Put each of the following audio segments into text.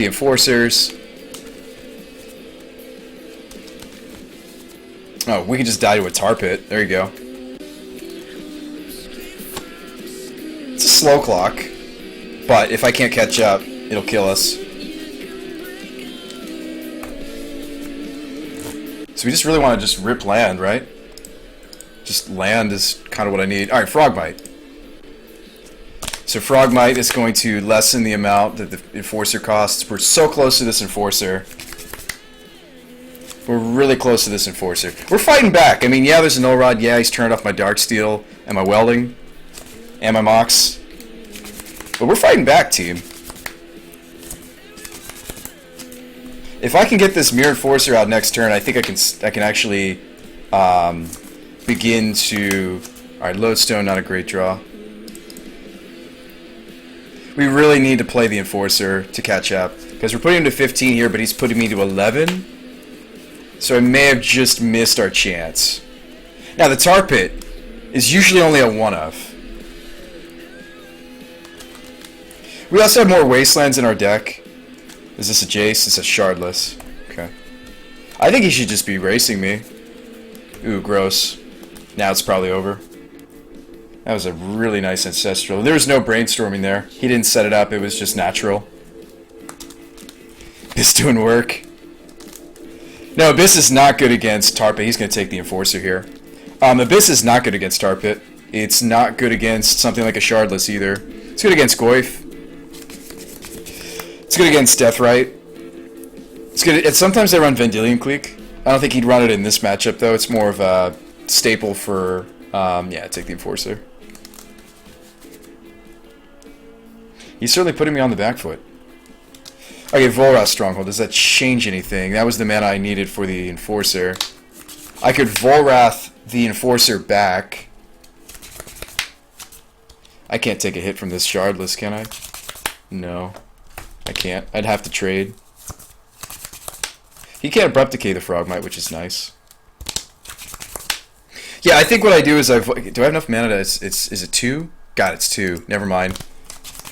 The enforcers. Oh, we can just die to a tar pit. There you go. It's a slow clock, but if I can't catch up, it'll kill us. So we just really want to just rip land, right? Just land is kind of what I need. Alright, Frogmite. So Frogmite is going to lessen the amount that the Enforcer costs. We're so close to this Enforcer. We're really close to this Enforcer. We're fighting back. I mean, yeah, there's a Null Rod. Yeah, he's turned off my Darksteel and my Welding and my Mox. But we're fighting back, team. If I can get this Mirror Enforcer out next turn, I think I can actually begin to... Alright, Lodestone, not a great draw. We really need to play the Enforcer to catch up. Because we're putting him to 15 here, but he's putting me to 11. So I may have just missed our chance. Now, the Tar Pit is usually only a 1-of. We also have more Wastelands in our deck. Is this a Jace? It's a Shardless. Okay. I think he should just be racing me. Ooh, gross. Now it's probably over. That was a really nice Ancestral. There was no brainstorming there. He didn't set it up. It was just natural. It's doing work. No, Abyss is not good against Tar Pit. He's going to take the Enforcer here. Abyss is not good against Tar Pit. It's not good against something like a Shardless either. It's good against Goyf. It's good against Deathrite. It's good. Sometimes they run Vendilion Clique. I don't think he'd run it in this matchup, though. It's more of a staple for... yeah, take the Enforcer. He's certainly putting me on the back foot. Okay, Volrath Stronghold. Does that change anything? That was the mana I needed for the Enforcer. I could Volrath the Enforcer back. I can't take a hit from this Shardless, can I? No. I can't. I'd have to trade. He can't Abrupt Decay the Frogmite, which is nice. Yeah, I think what I do is do I have enough mana to... Is it 2? God, it's 2. Never mind.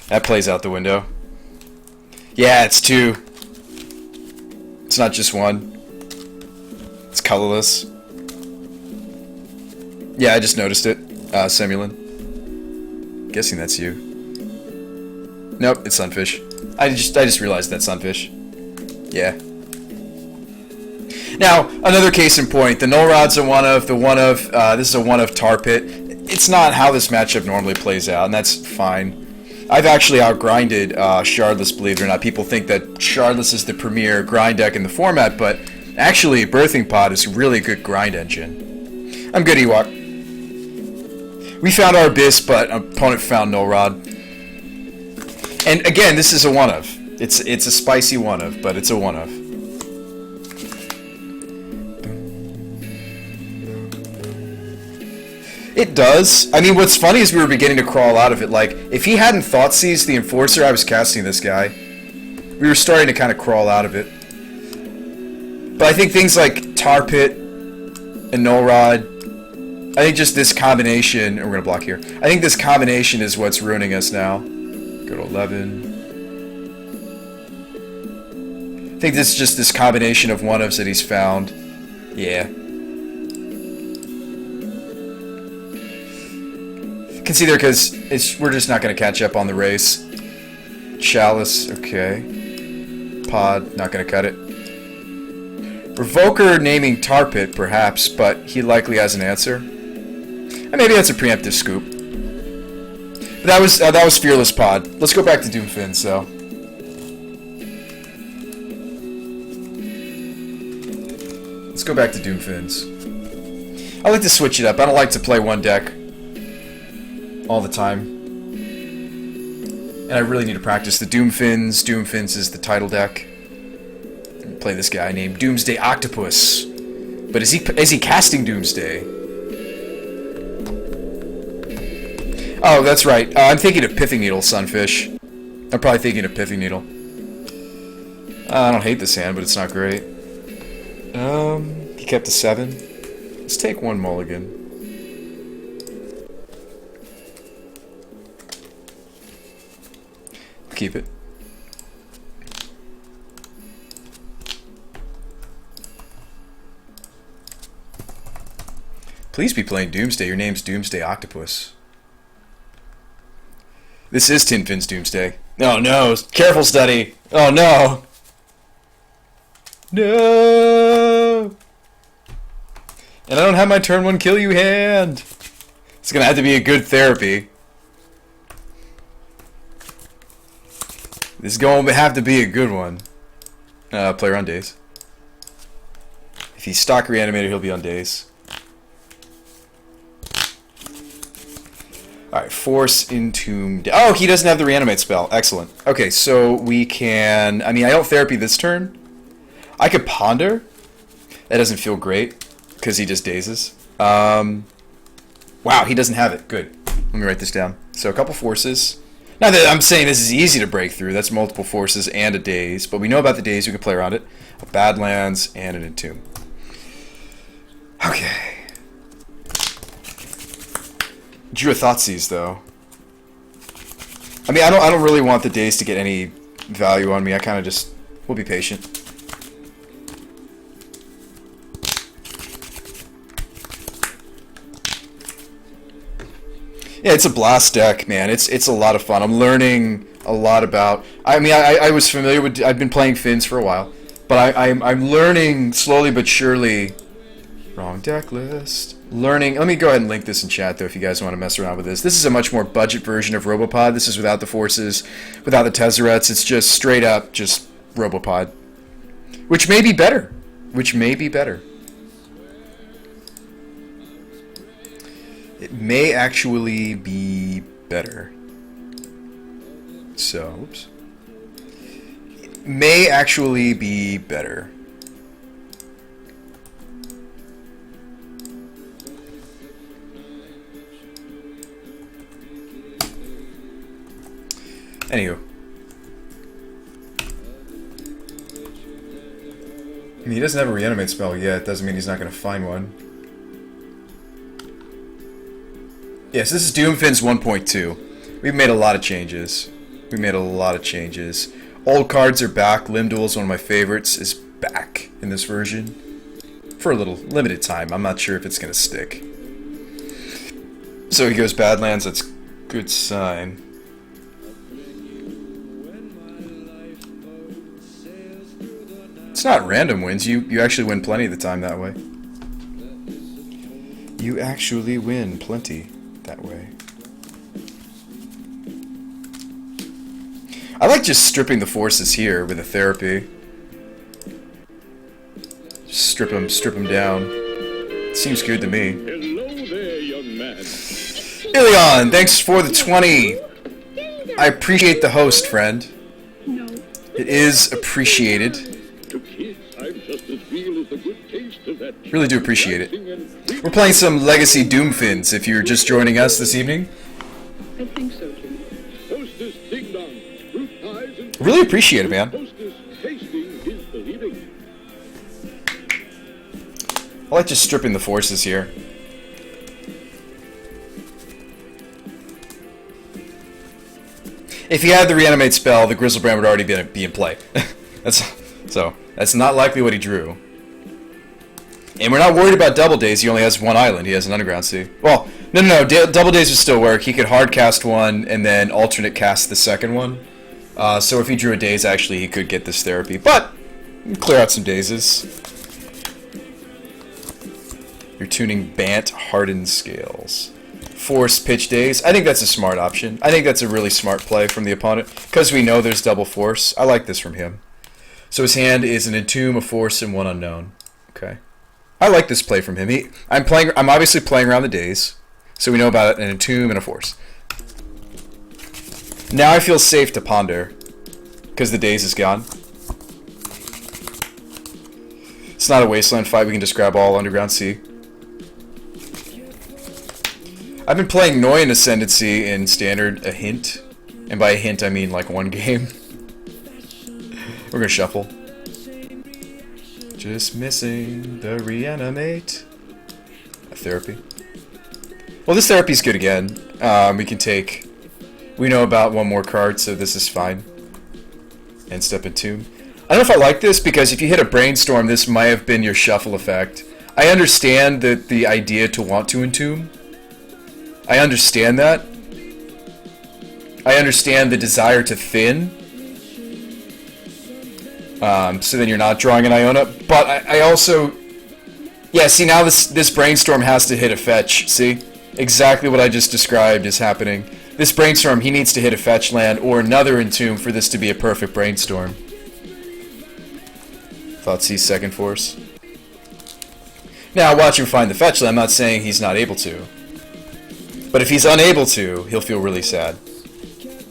That plays out the window. Yeah, it's 2. It's not just 1. It's colorless. Yeah, I just noticed it. Semulin. Guessing that's you. Nope, it's Sunfish. I just realized that's Sunfish. Yeah. Now, another case in point. The Null Rod's a 1-of. The 1-of, this is a 1-of Tar Pit. It's not how this matchup normally plays out, and that's fine. I've actually outgrinded Shardless, believe it or not. People think that Shardless is the premier grind deck in the format, but actually, Birthing Pod is a really good grind engine. I'm good, Ewok. We found our Abyss, but opponent found Null Rod. And again, this is a 1-of. It's a spicy 1-of, but it's a 1-of. It does. I mean, what's funny is we were beginning to crawl out of it. Like, if he hadn't Thoughtseize the Enforcer, I was casting this guy. We were starting to kind of crawl out of it. But I think things like Tar Pit and Null Rod, I think just this combination, and we're going to block here. I think this combination is what's ruining us now. Go to 11. I think this is just this combination of 1-ofs that he's found. Yeah. Can see there because we're just not going to catch up on the race. Chalice, okay. Pod, not going to cut it. Revoker naming Tar Pit, perhaps, but he likely has an answer. And maybe that's a preemptive scoop. But that was Fearless Pod. Let's go back to Doomfins, though. Let's go back to Doomfins. I like to switch it up. I don't like to play one deck all the time. And I really need to practice the Doomfins. Doomfins is the title deck. Play this guy named Doomsday Octopus. But is he casting Doomsday? Oh, that's right. I'm thinking of Pithing Needle, Sunfish. I'm probably thinking of Pithing Needle. I don't hate this hand, but it's not great. He kept a 7. Let's take one mulligan. Keep it. Please be playing Doomsday. Your name's Doomsday Octopus. This is Tinfin's Doomsday. Oh no! Careful, Study! Oh no! No! And I don't have my turn 1 kill you hand! It's gonna have to be a good therapy. This is going to have to be a good one. Player on daze. If he's stock reanimator, he'll be on daze. Alright, Force Entomb. Oh, he doesn't have the reanimate spell. Excellent. Okay, so we can... I mean, I don't therapy this turn. I could Ponder. That doesn't feel great, because he just dazes. Wow, he doesn't have it. Good. Let me write this down. So a couple forces. Not that I'm saying this is easy to break through. That's multiple forces and a daze. But we know about the daze. We can play around it. A Badlands and an Entomb. Okay. Drew a Thoughtseize, though. I mean, I don't really want the daze to get any value on me. I kind of just... We'll be patient. Yeah, it's a blast deck, man. It's a lot of fun. I'm learning a lot about... I mean, I was familiar with... I've been playing Finns for a while. But I'm learning slowly but surely... Wrong deck list. Learning... Let me go ahead and link this in chat, though, if you guys want to mess around with this. This is a much more budget version of Robopod. This is without the forces, without the Tezzerets. It's just straight up just Robopod. Which may be better. Which may be better. It may actually be better. So, oops. It may actually be better. Anywho. I mean, he doesn't have a reanimate spell yet. Doesn't mean he's not going to find one. Yes, this is Doomfin's 1.2. We've made a lot of changes. Old cards are back. Limb Duel's one of my favorites. Is back in this version. For a little limited time. I'm not sure if it's going to stick. So he goes Badlands. That's a good sign. It's not random wins. You actually win plenty of the time that way. You actually win plenty that way. I like just stripping the forces here with a therapy. Just strip them down. Seems good to me. Hello there, young man. Ilion, thanks for the 20. I appreciate the host, friend. No. It is appreciated. To kiss, I'm just as real as the good taste of that. Really do appreciate it. We're playing some Legacy Doomfins if you're just joining us this evening. I think so, Jimmy. Hostess ding dong, fruit pies and Really appreciate it, man. hostess tasting is believing. I like just stripping the forces here. If he had the reanimate spell, the Grizzlebrand would already be in play. That's not likely what he drew. And we're not worried about Double Daze. He only has one island. He has an Underground Sea. Well, no. Double Daze would still work. He could hard cast one and then alternate cast the second one. So if he drew a Daze, actually, he could get this therapy. But clear out some Dazes. You're tuning Bant Hardened Scales. Force Pitch Daze. I think that's a smart option. I think that's a really smart play from the opponent. Because we know there's double Force. I like this from him. So his hand is an Entomb, a Force, and one Unknown. Okay. I like this play from him. I'm obviously playing around the Daze. So we know about an Entomb and a Force. Now I feel safe to Ponder. Because the Daze is gone. It's not a Wasteland fight. We can just grab all Underground Sea. I've been playing Noyan Ascendancy in Standard a hint. And by a hint, I mean like one game. We're gonna shuffle. Just missing the reanimate. A therapy. Well, this therapy's good again. We can take... We know about one more card, so this is fine. And step Entomb. I don't know if I like this, because if you hit a Brainstorm, this might have been your shuffle effect. I understand the idea to want to entomb. I understand that. I understand the desire to thin. So then you're not drawing an Iona. But I also... Yeah, see, now this Brainstorm has to hit a fetch. See? Exactly what I just described is happening. This Brainstorm, he needs to hit a fetch land or another Entomb for this to be a perfect Brainstorm. Thoughtseize second force. Now, watch him find the fetch land. I'm not saying he's not able to. But if he's unable to, he'll feel really sad.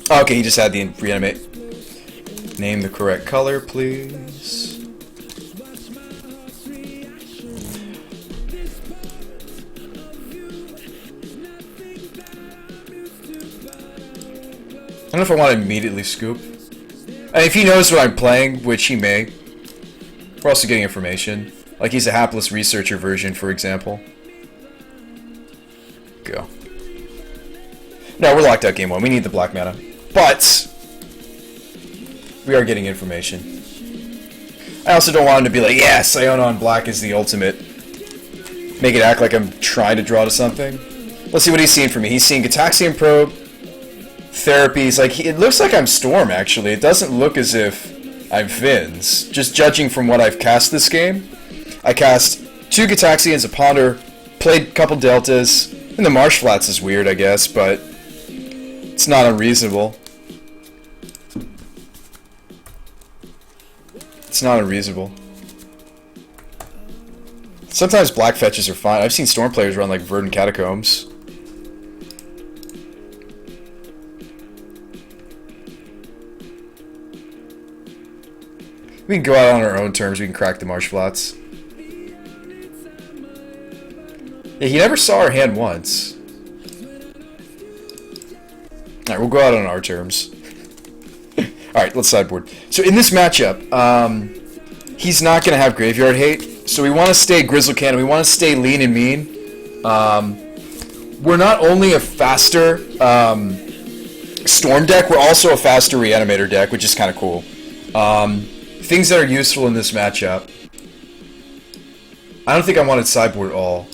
Oh, okay, he just had the reanimate. Name the correct color, please. I don't know if I want to immediately scoop. I mean, if he knows what I'm playing, which he may, we're also getting information. Like he's a hapless researcher version, for example. Go. No, we're locked out game 1. We need the black mana. But we are getting information. I also don't want him to be like, yes, Iona on black is the ultimate. Make it act like I'm trying to draw to something. Let's see what he's seeing for me. He's seeing Gitaxian Probe, Therapies. Like, it looks like I'm Storm, actually. It doesn't look as if I'm Fins. Just judging from what I've cast this game. I cast 2 Gitaxians, a Ponder, played a couple Deltas, and the Marsh Flats is weird, I guess, but it's not unreasonable. It's not unreasonable. Sometimes black fetches are fine. I've seen Storm players run like Verdant Catacombs. We can go out on our own terms. We can crack the Marsh Flats. Yeah, he never saw our hand once. Alright, we'll go out on our terms. Alright, let's sideboard. So in this matchup, he's not going to have Graveyard Hate. So we want to stay Grizzle Cannon. We want to stay lean and mean. We're not only a faster Storm deck, we're also a faster Reanimator deck, which is kind of cool. Things that are useful in this matchup. I don't think I wanted sideboard at all.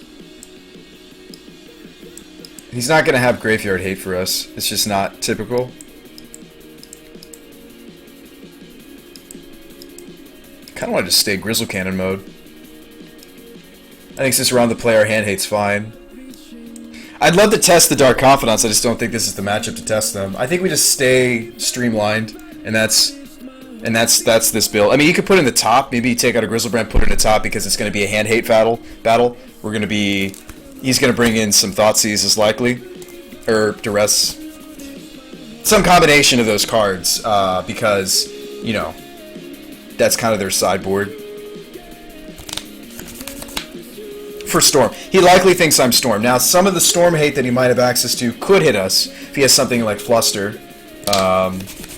He's not going to have Graveyard Hate for us. It's just not typical. Kind of wanted to stay Grizzle Cannon mode. I think since we're on the play, our hand hate's fine. I'd love to test the Dark Confidants. I just don't think this is the matchup to test them. I think we just stay streamlined, and that's this build. I mean, you could put it in the top. Maybe you take out a Grizzlebrand, put it in the top because it's going to be a hand hate battle. We're going to be. He's going to bring in some Thoughtseize as likely, or Duress. Some combination of those cards, because you know that's kind of their sideboard. For Storm. He likely thinks I'm Storm. Now, some of the Storm hate that he might have access to could hit us if he has something like Fluster.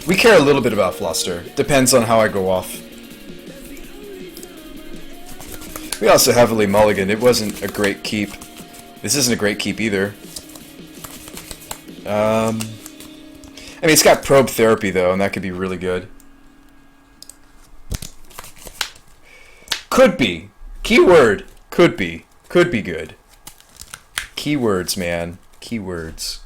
We care a little bit about Fluster. Depends on how I go off. We also heavily mulliganed. It wasn't a great keep. This isn't a great keep either. I mean, it's got Probe Therapy, though, and that could be really good. Could be. Keyword. Could be. Could be good. Keywords, man. Keywords.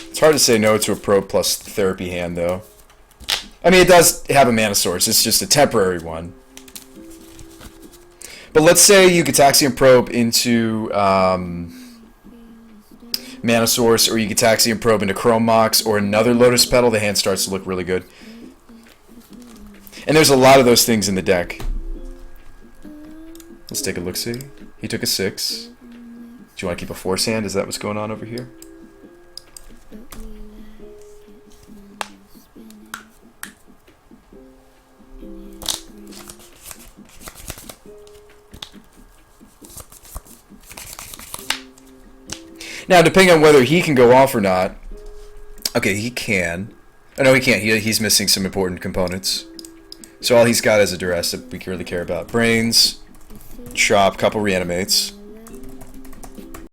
It's hard to say no to a Probe plus Therapy hand, though. I mean, it does have a mana source. It's just a temporary one. But let's say you Gitaxian Probe into Mana Source, or you Gitaxian Probe into Chrome Mox, or another Lotus Petal, the hand starts to look really good. And there's a lot of those things in the deck. Let's take a look-see. He took a 6. Do you want to keep a Force hand? Is that what's going on over here? Now, depending on whether he can go off or not... Okay, he can. Oh, no, he can't. He's missing some important components. So all he's got is a Duress that we really care about. Brains, Chop, couple Reanimates.